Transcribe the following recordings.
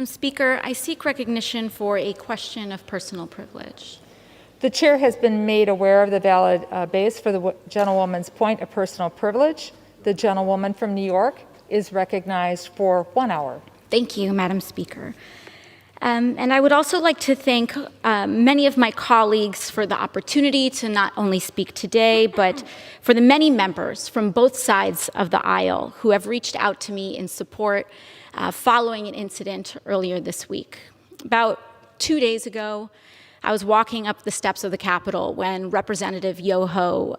Madam Speaker, I seek recognition for a question of personal privilege. The chair has been made aware of the valid base for the gentlewoman's point of personal privilege. The gentlewoman from New York is recognized for 1 hour. Thank you, Madam Speaker. And I would also like to thank many of my colleagues for the opportunity to not only speak today, but for the many members from both sides of the aisle who have reached out to me in support following an incident earlier this week. About 2 days ago, I was walking up the steps of the Capitol when Representative Yoho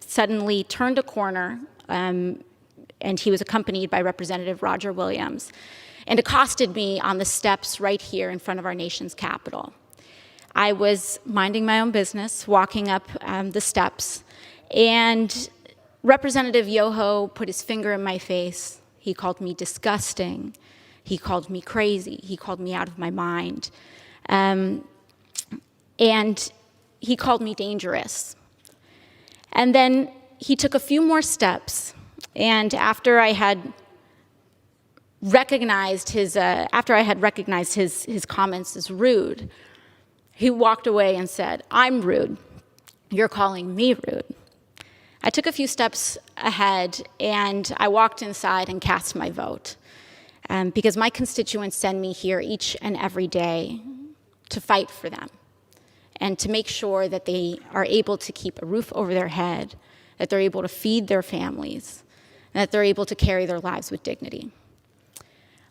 suddenly turned a corner, and he was accompanied by Representative Roger Williams, and accosted me on the steps right here in front of our nation's Capitol. I was minding my own business, walking up the steps, and Representative Yoho put his finger in my face. He called me disgusting. He called me crazy. He called me out of my mind. And he called me dangerous. And then he took a few more steps, and after I had recognized his comments as rude, he walked away and said, "I'm rude. You're calling me rude." I took a few steps ahead, and I walked inside and cast my vote, because my constituents send me here each and every day to fight for them and to make sure that they are able to keep a roof over their head, that they're able to feed their families, and that they're able to carry their lives with dignity.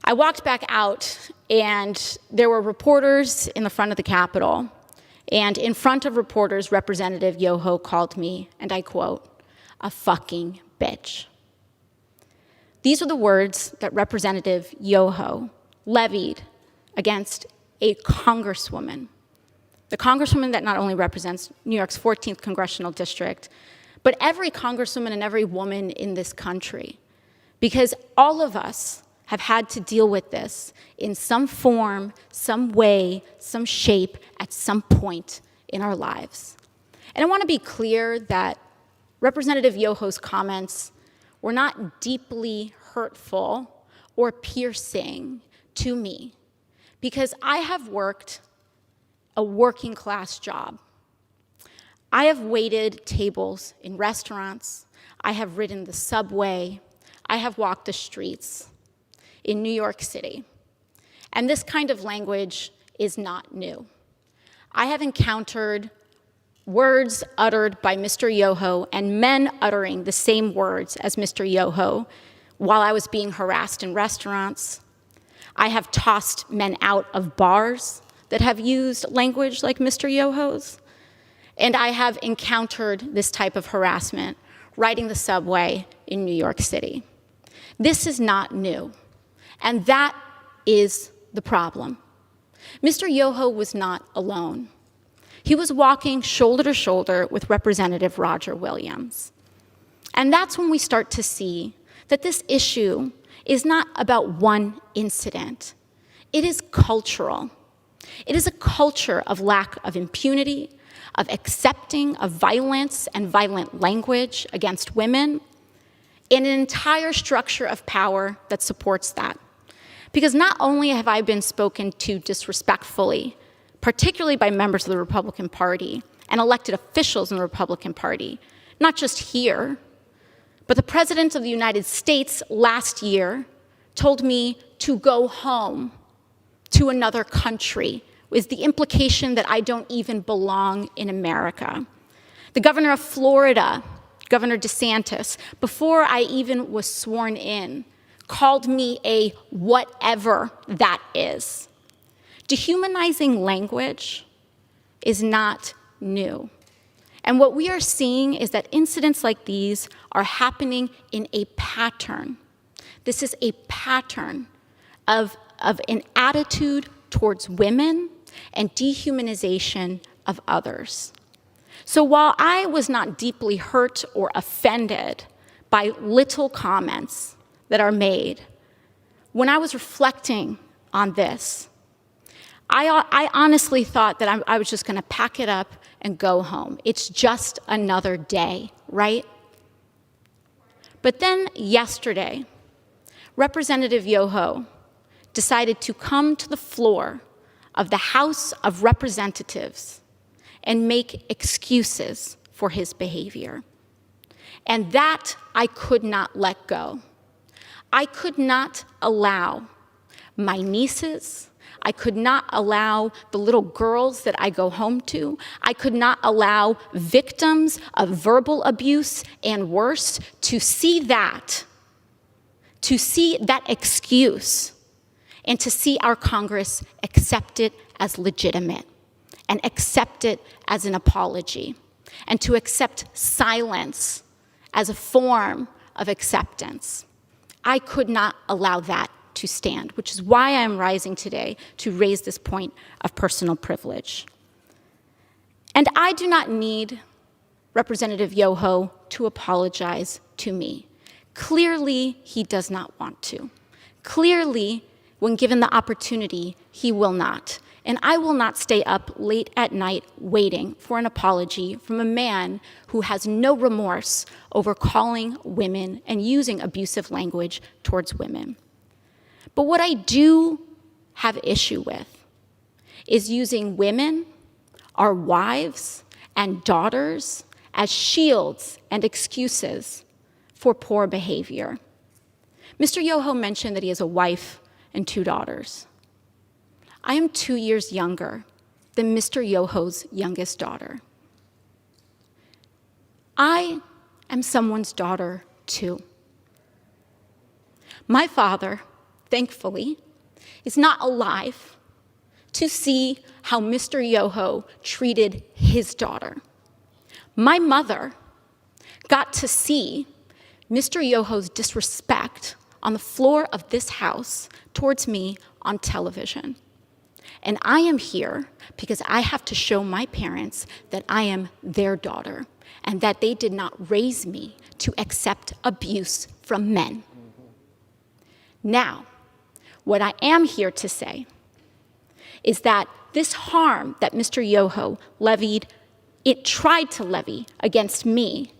I walked back out, and there were reporters in the front of the Capitol, and in front of reporters, Representative Yoho called me, and I quote, "a fucking bitch." These are the words that Representative Yoho levied against a congresswoman, the congresswoman that not only represents New York's 14th congressional district, but every congresswoman and every woman in this country, because all of us have had to deal with this in some form, some way, some shape, at some point in our lives. And I want to be clear that Representative Yoho's comments were not deeply hurtful or piercing to me, because I have worked a working class job. I have waited tables in restaurants. I have ridden the subway. I have walked the streets in New York City. And this kind of language is not new. I have encountered words uttered by Mr. Yoho and men uttering the same words as Mr. Yoho while I was being harassed in restaurants. I have tossed men out of bars that have used language like Mr. Yoho's. And I have encountered this type of harassment riding the subway in New York City. This is not new. And that is the problem. Mr. Yoho was not alone. He was walking shoulder to shoulder with Representative Roger Williams. And that's when we start to see that this issue is not about one incident. It is cultural. It is a culture of lack of impunity, of accepting of violence and violent language against women, and an entire structure of power that supports that. Because not only have I been spoken to disrespectfully, particularly by members of the Republican Party and elected officials in the Republican Party, not just here, but the President of the United States last year told me to go home to another country, with the implication that I don't even belong in America. The governor of Florida, Governor DeSantis, before I even was sworn in, called me a whatever that is. Dehumanizing language is not new. And what we are seeing is that incidents like these are happening in a pattern. This is a pattern of an attitude towards women and dehumanization of others. So while I was not deeply hurt or offended by little comments that are made, when I was reflecting on this, I honestly thought that I was just going to pack it up and go home. It's just another day, right? But then yesterday, Representative Yoho decided to come to the floor of the House of Representatives and make excuses for his behavior. And that I could not let go. I could not allow my nieces, I could not allow the little girls that I go home to, I could not allow victims of verbal abuse and worse to see that excuse, and to see our Congress accept it as legitimate and accept it as an apology, and to accept silence as a form of acceptance. I could not allow that to stand, which is why I am rising today to raise this point of personal privilege. And I do not need Representative Yoho to apologize to me. Clearly, he does not want to. Clearly, when given the opportunity, he will not. And I will not stay up late at night waiting for an apology from a man who has no remorse over calling women and using abusive language towards women. But what I do have issue with is using women, our wives and daughters, as shields and excuses for poor behavior. Mr. Yoho mentioned that he has a wife and 2 daughters. I am 2 years younger than Mr. Yoho's youngest daughter. I am someone's daughter too. My father, thankfully, is not alive to see how Mr. Yoho treated his daughter. My mother got to see Mr. Yoho's disrespect on the floor of this house towards me on television. And I am here because I have to show my parents that I am their daughter and that they did not raise me to accept abuse from men. Now, what I am here to say is that this harm that Mr. Yoho tried to levy against me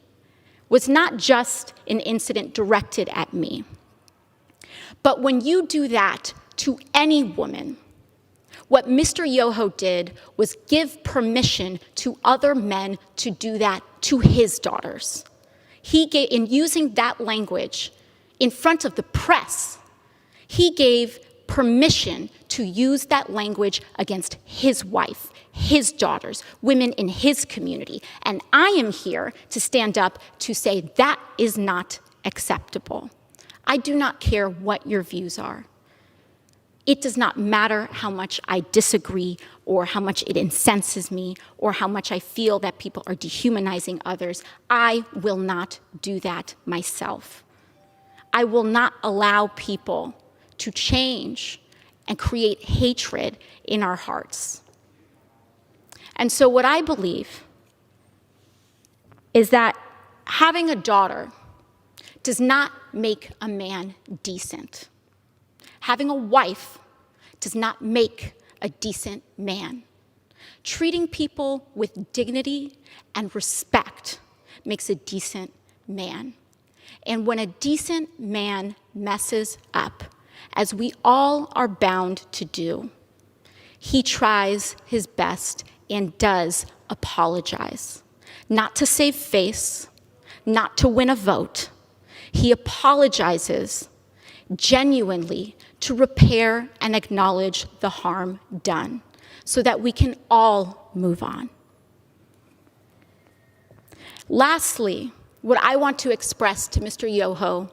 was not just an incident directed at me. But when you do that to any woman, what Mr. Yoho did was give permission to other men to do that to his daughters. In using that language in front of the press, he gave permission to use that language against his wife, his daughters, women in his community. And I am here to stand up to say that is not acceptable. I do not care what your views are. It does not matter how much I disagree or how much it incenses me or how much I feel that people are dehumanizing others. I will not do that myself. I will not allow people to change and create hatred in our hearts. And so what I believe is that having a daughter does not make a man decent. Having a wife does not make a decent man. Treating people with dignity and respect makes a decent man. And when a decent man messes up, as we all are bound to do, he tries his best and does apologize. Not to save face, not to win a vote. He apologizes genuinely to repair and acknowledge the harm done so that we can all move on. Lastly, what I want to express to Mr. Yoho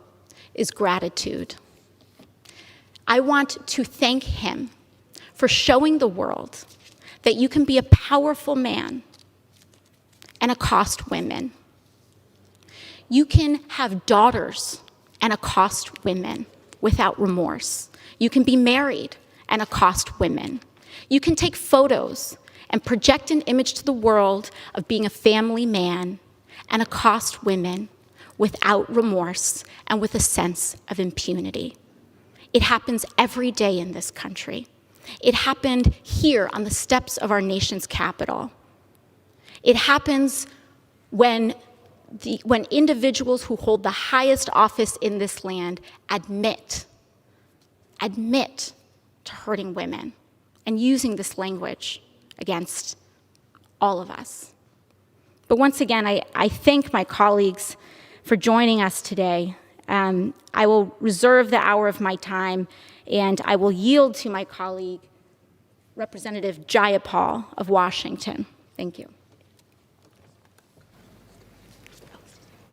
is gratitude. I want to thank him for showing the world that you can be a powerful man and accost women. You can have daughters and accost women without remorse. You can be married and accost women. You can take photos and project an image to the world of being a family man and accost women without remorse and with a sense of impunity. It happens every day in this country. It happened here on the steps of our nation's capital. It happens when individuals who hold the highest office in this land admit to hurting women and using this language against all of us. But once again, I thank my colleagues for joining us today. I will reserve the hour of my time, and I will yield to my colleague, Representative Jayapal of Washington. Thank you.